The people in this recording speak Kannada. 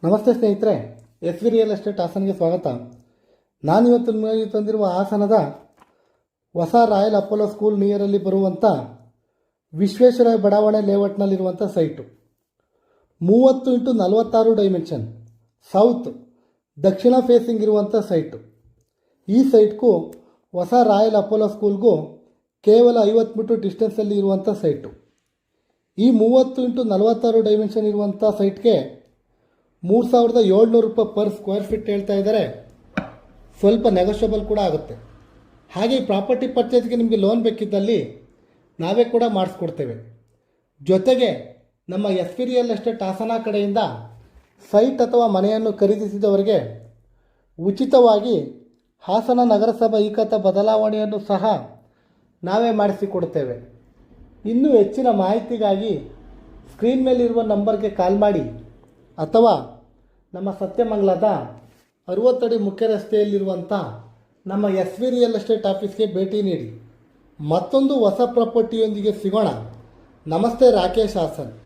ನಮಸ್ತೆ ಸ್ನೇಹಿತರೆ, ಎಸ್ ವಿ ರಿಯಲ್ ಎಸ್ಟೇಟ್ ಹಾಸನ್ಗೆ ಸ್ವಾಗತ. ನಾನಿವತ್ತು ನಿಮಗೆ ತಂದಿರುವ ಹಾಸನದ ಹೊಸ ರಾಯಲ್ ಅಪೋಲೋ ಸ್ಕೂಲ್ ನಿಯರಲ್ಲಿ ಬರುವಂಥ ವಿಶ್ವೇಶ್ವರಯ್ಯ ಬಡಾವಣೆ ಲೇಔಟ್ನಲ್ಲಿರುವಂಥ ಸೈಟು 30x46 ಡೈಮೆನ್ಷನ್ ಸೌತ್ ದಕ್ಷಿಣ ಫೇಸಿಂಗ್ ಇರುವಂಥ ಸೈಟು. ಈ ಸೈಟ್ಗೂ ಹೊಸ ರಾಯಲ್ ಅಪೋಲೋ ಸ್ಕೂಲ್ಗೂ ಕೇವಲ 50 ಮೀಟರ್ ಡಿಸ್ಟೆನ್ಸಲ್ಲಿ ಇರುವಂಥ ಸೈಟು. ಈ 30x46 ಡೈಮೆನ್ಷನ್ ಇರುವಂಥ ಸೈಟ್ಗೆ 3700 ರೂಪಾಯಿ ಪರ್ ಸ್ಕ್ವೇರ್ ಫೀಟ್ ಹೇಳ್ತಾ ಇದ್ದಾರೆ. ಸ್ವಲ್ಪ ನೆಗೋಷಿಯಬಲ್ ಕೂಡ ಆಗುತ್ತೆ. ಹಾಗೆ ಈ ಪ್ರಾಪರ್ಟಿ ಪರ್ಚೇಸ್ಗೆ ನಿಮಗೆ ಲೋನ್ ಬೇಕಿದ್ದಲ್ಲಿ ನಾವೇ ಕೂಡ ಮಾಡಿಸ್ಕೊಡ್ತೇವೆ. ಜೊತೆಗೆ ನಮ್ಮ S V real estate Hassan ಕಡೆಯಿಂದ ಸೈಟ್ ಅಥವಾ ಮನೆಯನ್ನು ಖರೀದಿಸಿದವರಿಗೆ ಉಚಿತವಾಗಿ ಹಾಸನ ನಗರಸಭಾ ಇ-ಖಾತಾ ಬದಲಾವಣೆಯನ್ನು ಸಹ ನಾವೇ ಮಾಡಿಸಿಕೊಡ್ತೇವೆ. ಇನ್ನೂ ಹೆಚ್ಚಿನ ಮಾಹಿತಿಗಾಗಿ ಸ್ಕ್ರೀನ್ ಮೇಲಿರುವ ನಂಬರ್ಗೆ ಕಾಲ್ ಮಾಡಿ ಅಥವಾ ನಮ್ಮ ಸತ್ಯಮಂಗಲದ 60 ಅಡಿ ಮುಖ್ಯ ರಸ್ತೆಯಲ್ಲಿರುವಂಥ ನಮ್ಮ ಎಸ್ ವಿ ರಿಯಲ್ ಎಸ್ಟೇಟ್ ಆಫೀಸ್ಗೆ ಭೇಟಿ ನೀಡಿ. ಮತ್ತೊಂದು ಹೊಸ ಪ್ರಾಪರ್ಟಿಯೊಂದಿಗೆ ಸಿಗೋಣ. ನಮಸ್ತೆ, ರಾಕೇಶ್ ಹಾಸನ್.